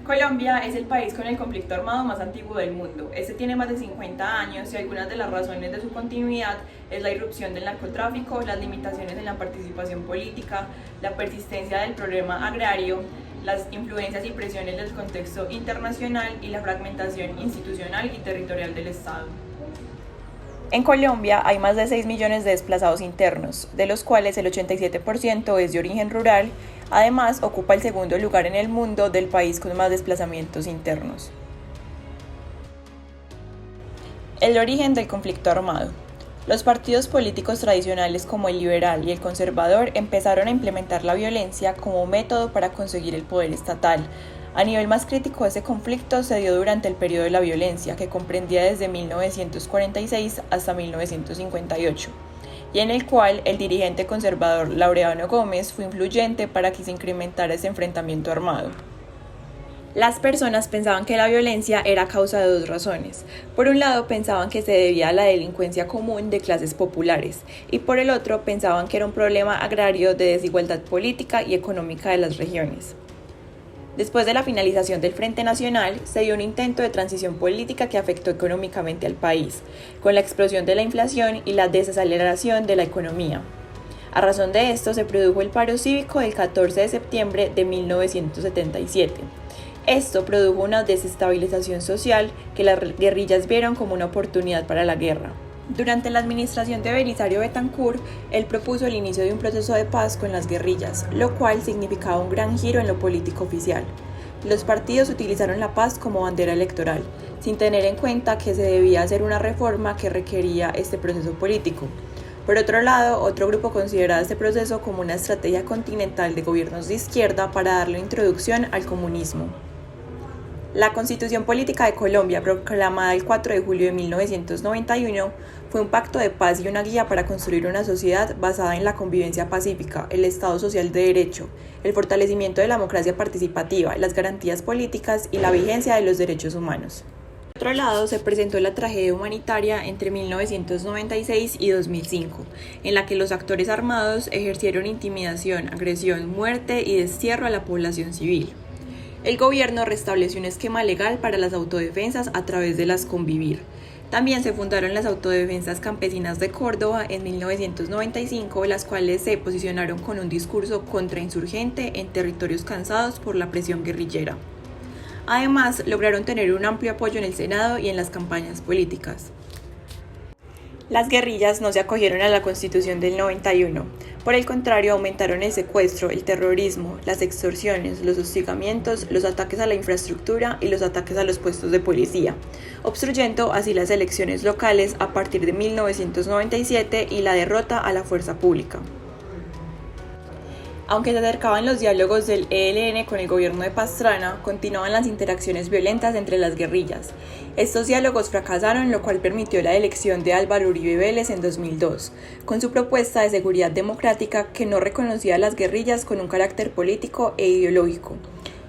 Colombia es el país con el conflicto armado más antiguo del mundo. Este tiene más de 50 años y algunas de las razones de su continuidad es la irrupción del narcotráfico, las limitaciones en la participación política, la persistencia del problema agrario, las influencias y presiones del contexto internacional y la fragmentación institucional y territorial del Estado. En Colombia hay más de 6 millones de desplazados internos, de los cuales el 87% es de origen rural. Además, ocupa el segundo lugar en el mundo del país con más desplazamientos internos. El origen del conflicto armado. Los partidos políticos tradicionales como el liberal y el conservador empezaron a implementar la violencia como método para conseguir el poder estatal. A nivel más crítico, ese conflicto se dio durante el periodo de la violencia, que comprendía desde 1946 hasta 1958, y en el cual el dirigente conservador Laureano Gómez fue influyente para que se incrementara ese enfrentamiento armado. Las personas pensaban que la violencia era causa de dos razones. Por un lado, pensaban que se debía a la delincuencia común de clases populares, y por el otro, pensaban que era un problema agrario de desigualdad política y económica de las regiones. Después de la finalización del Frente Nacional, se dio un intento de transición política que afectó económicamente al país, con la explosión de la inflación y la desaceleración de la economía. A razón de esto, se produjo el paro cívico del 14 de septiembre de 1977. Esto produjo una desestabilización social que las guerrillas vieron como una oportunidad para la guerra. Durante la administración de Belisario Betancur, él propuso el inicio de un proceso de paz con las guerrillas, lo cual significaba un gran giro en lo político oficial. Los partidos utilizaron la paz como bandera electoral, sin tener en cuenta que se debía hacer una reforma que requería este proceso político. Por otro lado, otro grupo consideraba este proceso como una estrategia continental de gobiernos de izquierda para darle introducción al comunismo. La Constitución Política de Colombia, proclamada el 4 de julio de 1991, fue un pacto de paz y una guía para construir una sociedad basada en la convivencia pacífica, el Estado social de derecho, el fortalecimiento de la democracia participativa, las garantías políticas y la vigencia de los derechos humanos. Por otro lado, se presentó la tragedia humanitaria entre 1996 y 2005, en la que los actores armados ejercieron intimidación, agresión, muerte y destierro a la población civil. El gobierno restableció un esquema legal para las autodefensas a través de las Convivir. También se fundaron las Autodefensas Campesinas de Córdoba en 1995, las cuales se posicionaron con un discurso contrainsurgente en territorios cansados por la presión guerrillera. Además, lograron tener un amplio apoyo en el Senado y en las campañas políticas. Las guerrillas no se acogieron a la Constitución del 91. Por el contrario, aumentaron el secuestro, el terrorismo, las extorsiones, los hostigamientos, los ataques a la infraestructura y los ataques a los puestos de policía, obstruyendo así las elecciones locales a partir de 1997 y la derrota a la fuerza pública. Aunque se acercaban los diálogos del ELN con el gobierno de Pastrana, continuaban las interacciones violentas entre las guerrillas. Estos diálogos fracasaron, lo cual permitió la elección de Álvaro Uribe Vélez en 2002, con su propuesta de seguridad democrática que no reconocía a las guerrillas con un carácter político e ideológico,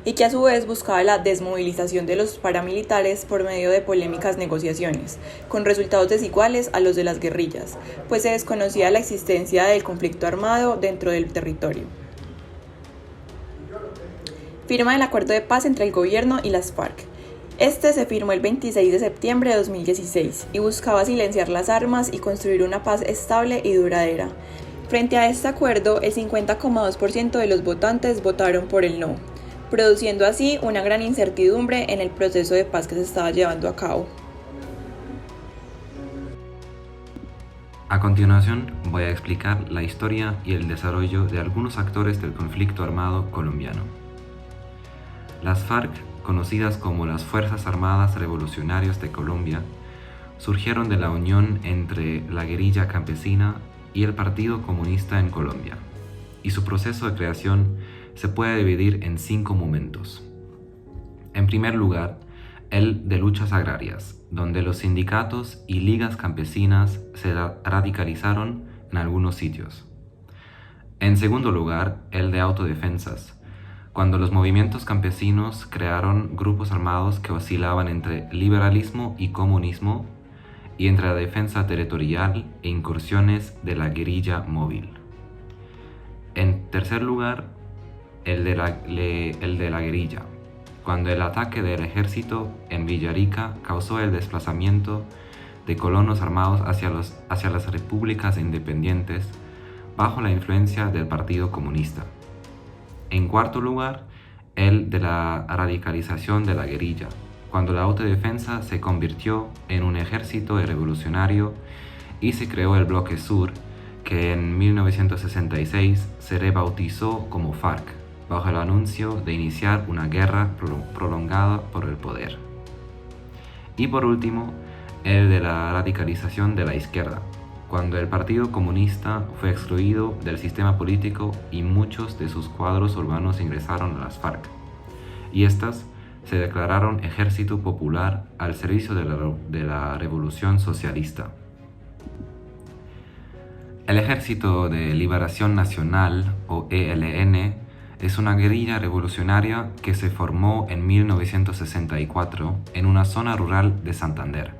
y que a su vez buscaba la desmovilización de los paramilitares por medio de polémicas negociaciones, con resultados desiguales a los de las guerrillas, pues se desconocía la existencia del conflicto armado dentro del territorio. Firma del acuerdo de paz entre el gobierno y las FARC. Este se firmó el 26 de septiembre de 2016 y buscaba silenciar las armas y construir una paz estable y duradera. Frente a este acuerdo, el 50,2% de los votantes votaron por el no, produciendo así una gran incertidumbre en el proceso de paz que se estaba llevando a cabo. A continuación, voy a explicar la historia y el desarrollo de algunos actores del conflicto armado colombiano. Las FARC, conocidas como las Fuerzas Armadas Revolucionarias de Colombia, surgieron de la unión entre la guerrilla campesina y el Partido Comunista en Colombia, y su proceso de creación se puede dividir en 5 momentos. En primer lugar, el de luchas agrarias, donde los sindicatos y ligas campesinas se radicalizaron en algunos sitios. En segundo lugar, el de autodefensas, cuando los movimientos campesinos crearon grupos armados que oscilaban entre liberalismo y comunismo y entre la defensa territorial e incursiones de la guerrilla móvil. En tercer lugar, el de la guerrilla, cuando el ataque del ejército en Villarica causó el desplazamiento de colonos armados hacia las repúblicas independientes bajo la influencia del Partido Comunista. En cuarto lugar, el de la radicalización de la guerrilla, cuando la autodefensa se convirtió en un ejército revolucionario y se creó el Bloque Sur, que en 1966 se rebautizó como FARC, bajo el anuncio de iniciar una guerra prolongada por el poder. Y por último, el de la radicalización de la izquierda, cuando el Partido Comunista fue excluido del sistema político y muchos de sus cuadros urbanos ingresaron a las FARC, y éstas se declararon Ejército Popular al servicio de la Revolución Socialista. El Ejército de Liberación Nacional, o ELN, es una guerrilla revolucionaria que se formó en 1964 en una zona rural de Santander.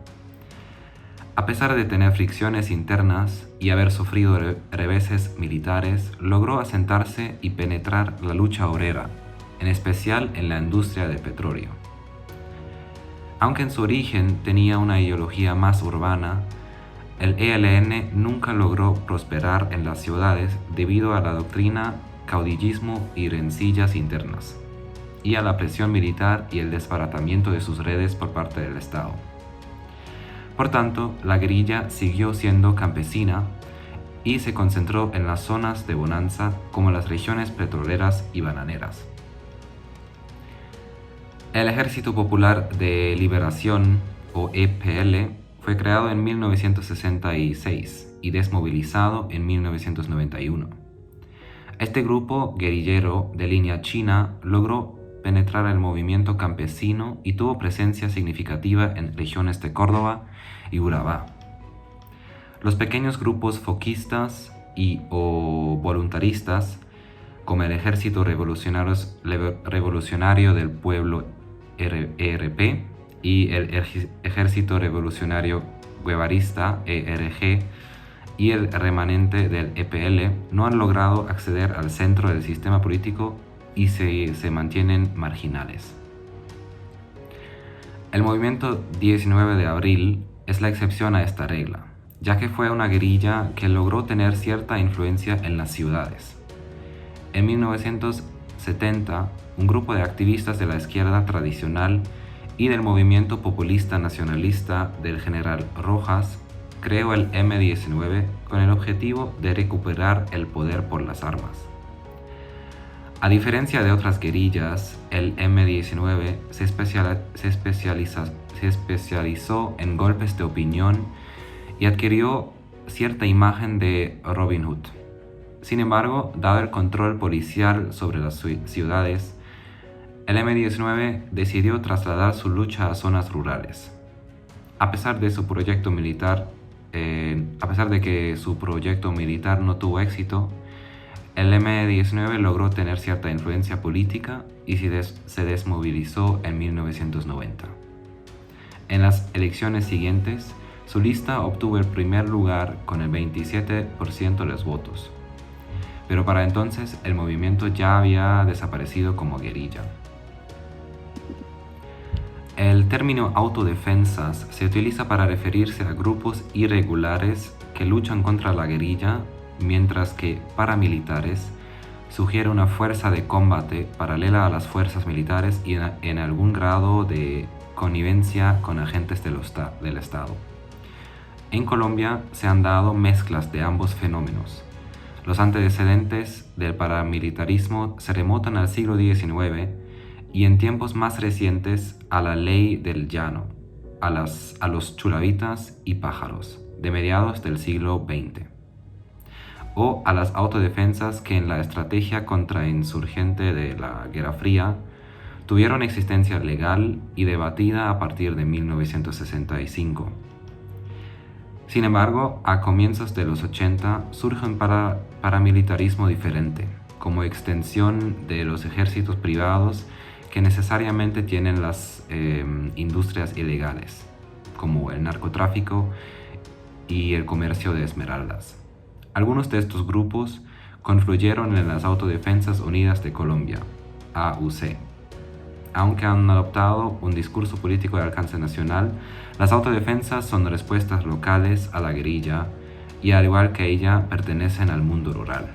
A pesar de tener fricciones internas y haber sufrido reveses militares, logró asentarse y penetrar la lucha obrera, en especial en la industria del petróleo. Aunque en su origen tenía una ideología más urbana, el ELN nunca logró prosperar en las ciudades debido a la doctrina, caudillismo y rencillas internas, y a la presión militar y el desbaratamiento de sus redes por parte del Estado. Por tanto, la guerrilla siguió siendo campesina y se concentró en las zonas de bonanza como las regiones petroleras y bananeras. El Ejército Popular de Liberación, o EPL, fue creado en 1966 y desmovilizado en 1991. Este grupo guerrillero de línea china logró penetrar el movimiento campesino y tuvo presencia significativa en regiones de Córdoba y Urabá. Los pequeños grupos foquistas o voluntaristas, como el Ejército Revolucionario del Pueblo ERP y el Ejército Revolucionario Guevarista ERG y el remanente del EPL, no han logrado acceder al centro del sistema político y se mantienen marginales. El movimiento 19 de abril es la excepción a esta regla, ya que fue una guerrilla que logró tener cierta influencia en las ciudades. En 1970, un grupo de activistas de la izquierda tradicional y del movimiento populista nacionalista del general Rojas creó el M-19 con el objetivo de recuperar el poder por las armas. A diferencia de otras guerrillas, el M-19 se especializó en golpes de opinión y adquirió cierta imagen de Robin Hood. Sin embargo, dado el control policial sobre las ciudades, el M-19 decidió trasladar su lucha a zonas rurales. A pesar de que su proyecto militar no tuvo éxito, el M-19 logró tener cierta influencia política y se desmovilizó en 1990. En las elecciones siguientes, su lista obtuvo el primer lugar con el 27% de los votos. Pero para entonces el movimiento ya había desaparecido como guerrilla. El término autodefensas se utiliza para referirse a grupos irregulares que luchan contra la guerrilla, mientras que paramilitares sugiere una fuerza de combate paralela a las fuerzas militares y en algún grado de connivencia con agentes del Estado. En Colombia se han dado mezclas de ambos fenómenos. Los antecedentes del paramilitarismo se remontan al siglo XIX y en tiempos más recientes a la Ley del Llano, a los chulavitas y pájaros, de mediados del siglo XX, o a las autodefensas que en la estrategia contrainsurgente de la Guerra Fría tuvieron existencia legal y debatida a partir de 1965. Sin embargo, a comienzos de los 80 surge un paramilitarismo diferente, como extensión de los ejércitos privados que necesariamente tienen las industrias ilegales, como el narcotráfico y el comercio de esmeraldas. Algunos de estos grupos confluyeron en las Autodefensas Unidas de Colombia, AUC, Aunque han adoptado un discurso político de alcance nacional, las autodefensas son respuestas locales a la guerrilla y, al igual que ella, pertenecen al mundo rural.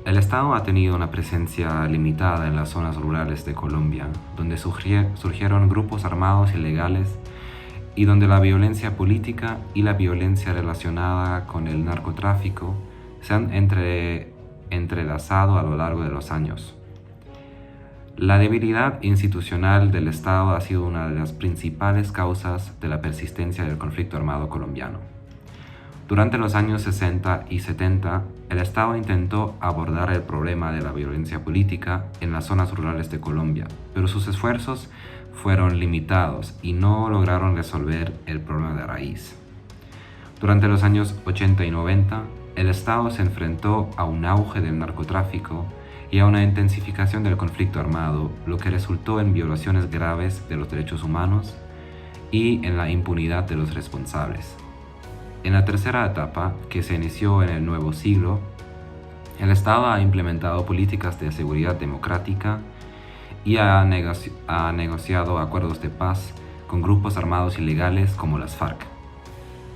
El Estado ha tenido una presencia limitada en las zonas rurales de Colombia, donde surgieron grupos armados ilegales y donde la violencia política y la violencia relacionada con el narcotráfico se han entrelazado a lo largo de los años. La debilidad institucional del Estado ha sido una de las principales causas de la persistencia del conflicto armado colombiano. Durante los años 60 y 70, el Estado intentó abordar el problema de la violencia política en las zonas rurales de Colombia, pero sus esfuerzos fueron limitados y no lograron resolver el problema de raíz. Durante los años 80 y 90, el Estado se enfrentó a un auge del narcotráfico y a una intensificación del conflicto armado, lo que resultó en violaciones graves de los derechos humanos y en la impunidad de los responsables. En la tercera etapa, que se inició en el nuevo siglo, el Estado ha implementado políticas de seguridad democrática y ha negociado acuerdos de paz con grupos armados ilegales como las FARC.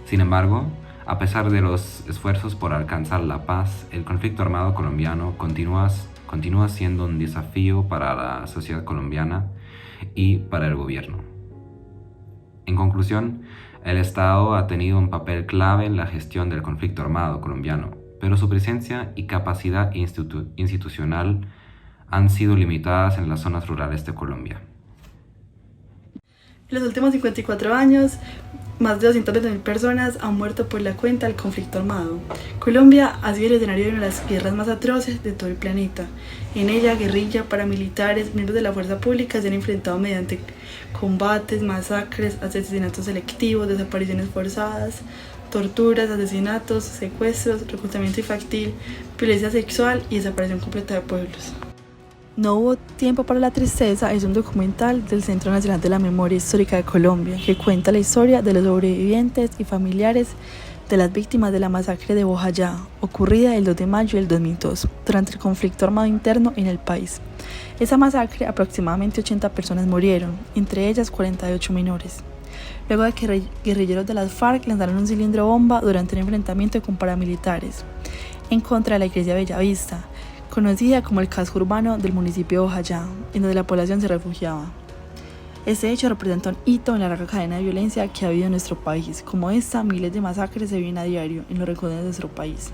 Sin embargo, a pesar de los esfuerzos por alcanzar la paz, el conflicto armado colombiano continúa siendo un desafío para la sociedad colombiana y para el gobierno. En conclusión, el Estado ha tenido un papel clave en la gestión del conflicto armado colombiano, pero su presencia y capacidad institucional han sido limitadas en las zonas rurales de Colombia. En los últimos 54 años, más de 220.000 personas han muerto por la cuenta del conflicto armado. Colombia ha sido el escenario de una de las guerras más atroces de todo el planeta. En ella, guerrilla, paramilitares, miembros de la fuerza pública se han enfrentado mediante combates, masacres, asesinatos selectivos, desapariciones forzadas, torturas, asesinatos, secuestros, reclutamiento infantil, violencia sexual y desaparición completa de pueblos. No hubo tiempo para la tristeza es un documental del Centro Nacional de la Memoria Histórica de Colombia que cuenta la historia de los sobrevivientes y familiares de las víctimas de la masacre de Bojayá, ocurrida el 2 de mayo del 2002, durante el conflicto armado interno en el país. Esa masacre, aproximadamente 80 personas murieron, entre ellas 48 menores. Luego de que guerrilleros de las FARC lanzaron un cilindro bomba durante un enfrentamiento con paramilitares en contra de la iglesia Bellavista, conocida como el casco urbano del municipio de Bojayá, en donde la población se refugiaba. Este hecho representa un hito en la larga cadena de violencia que ha habido en nuestro país. Como esta, miles de masacres se viven a diario en los rincones de nuestro país.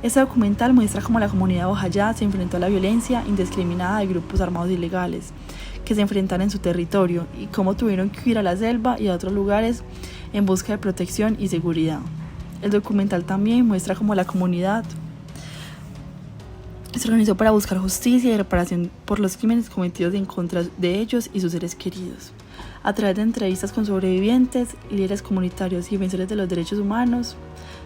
Este documental muestra cómo la comunidad de Bojayá se enfrentó a la violencia indiscriminada de grupos armados ilegales que se enfrentaron en su territorio y cómo tuvieron que ir a la selva y a otros lugares en busca de protección y seguridad. El documental también muestra cómo la comunidad se organizó para buscar justicia y reparación por los crímenes cometidos en contra de ellos y sus seres queridos. A través de entrevistas con sobrevivientes, líderes comunitarios y defensores de los derechos humanos,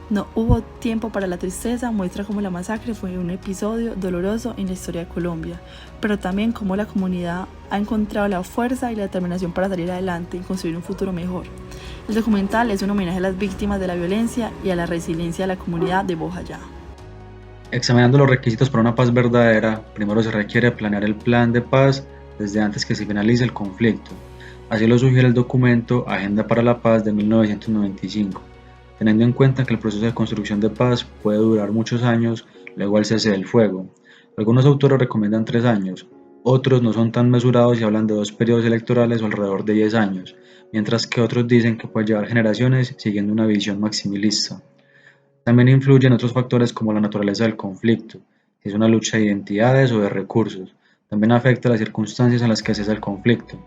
No hubo tiempo para la tristeza muestra cómo la masacre fue un episodio doloroso en la historia de Colombia, pero también cómo la comunidad ha encontrado la fuerza y la determinación para salir adelante y construir un futuro mejor. El documental es un homenaje a las víctimas de la violencia y a la resiliencia de la comunidad de Bojayá. Examinando los requisitos para una paz verdadera, primero se requiere planear el plan de paz desde antes que se finalice el conflicto. Así lo sugiere el documento Agenda para la Paz de 1995, teniendo en cuenta que el proceso de construcción de paz puede durar muchos años luego al cese del fuego. Algunos autores recomiendan 3 años, otros no son tan mesurados y hablan de 2 periodos electorales o alrededor de 10 años, mientras que otros dicen que puede llevar generaciones siguiendo una visión maximalista. También influyen otros factores como la naturaleza del conflicto, si es una lucha de identidades o de recursos. También afecta las circunstancias en las que cesa el conflicto,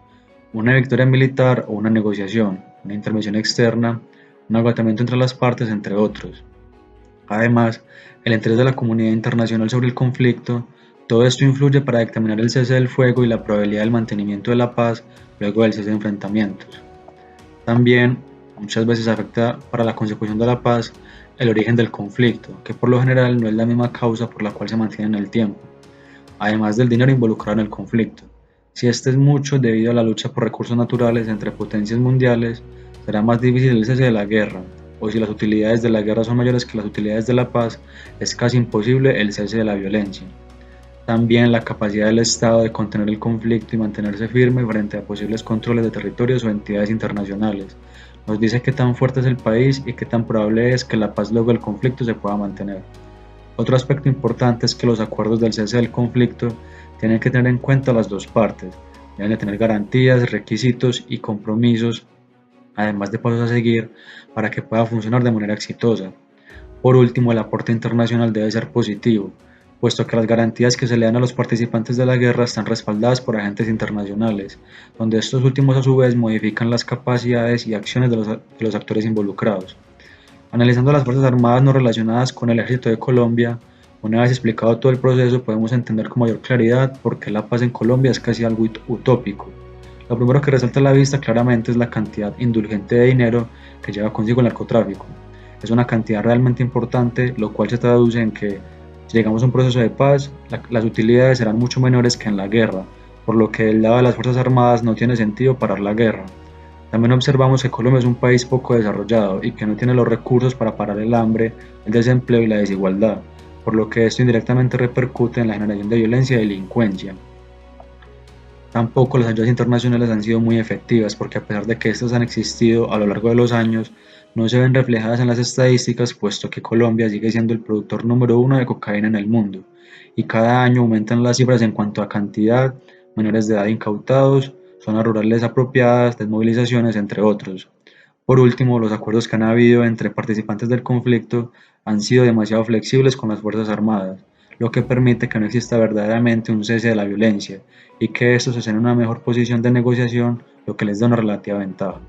una victoria militar o una negociación, una intervención externa, un agotamiento entre las partes, entre otros. Además, el interés de la comunidad internacional sobre el conflicto, todo esto influye para dictaminar el cese del fuego y la probabilidad del mantenimiento de la paz luego del cese de enfrentamientos. También, muchas veces afecta para la consecución de la paz el origen del conflicto, que por lo general no es la misma causa por la cual se mantiene en el tiempo, además del dinero involucrado en el conflicto. Si este es mucho debido a la lucha por recursos naturales entre potencias mundiales, será más difícil el cese de la guerra, o si las utilidades de la guerra son mayores que las utilidades de la paz, es casi imposible el cese de la violencia. También la capacidad del Estado de contener el conflicto y mantenerse firme frente a posibles controles de territorios o entidades internacionales. Nos dice qué tan fuerte es el país y qué tan probable es que la paz luego del conflicto se pueda mantener. Otro aspecto importante es que los acuerdos del cese del conflicto tienen que tener en cuenta las dos partes, deben de tener garantías, requisitos y compromisos, además de pasos a seguir para que pueda funcionar de manera exitosa. Por último, el aporte internacional debe ser positivo, puesto que las garantías que se le dan a los participantes de la guerra están respaldadas por agentes internacionales, donde estos últimos a su vez modifican las capacidades y acciones de los actores involucrados. Analizando las Fuerzas Armadas no relacionadas con el Ejército de Colombia, una vez explicado todo el proceso, podemos entender con mayor claridad por qué la paz en Colombia es casi algo utópico. Lo primero que resalta a la vista claramente es la cantidad indulgente de dinero que lleva consigo el narcotráfico. Es una cantidad realmente importante, lo cual se traduce en que si llegamos a un proceso de paz, las utilidades serán mucho menores que en la guerra, por lo que del lado de las Fuerzas Armadas no tiene sentido parar la guerra. También observamos que Colombia es un país poco desarrollado y que no tiene los recursos para parar el hambre, el desempleo y la desigualdad, por lo que esto indirectamente repercute en la generación de violencia y delincuencia. Tampoco las ayudas internacionales han sido muy efectivas porque a pesar de que estas han existido a lo largo de los años, no se ven reflejadas en las estadísticas puesto que Colombia sigue siendo el productor número uno de cocaína en el mundo y cada año aumentan las cifras en cuanto a cantidad, menores de edad incautados, zonas rurales apropiadas, desmovilizaciones, entre otros. Por último, los acuerdos que han habido entre participantes del conflicto han sido demasiado flexibles con las Fuerzas Armadas, lo que permite que no exista verdaderamente un cese de la violencia y que estos estén en una mejor posición de negociación, lo que les da una relativa ventaja.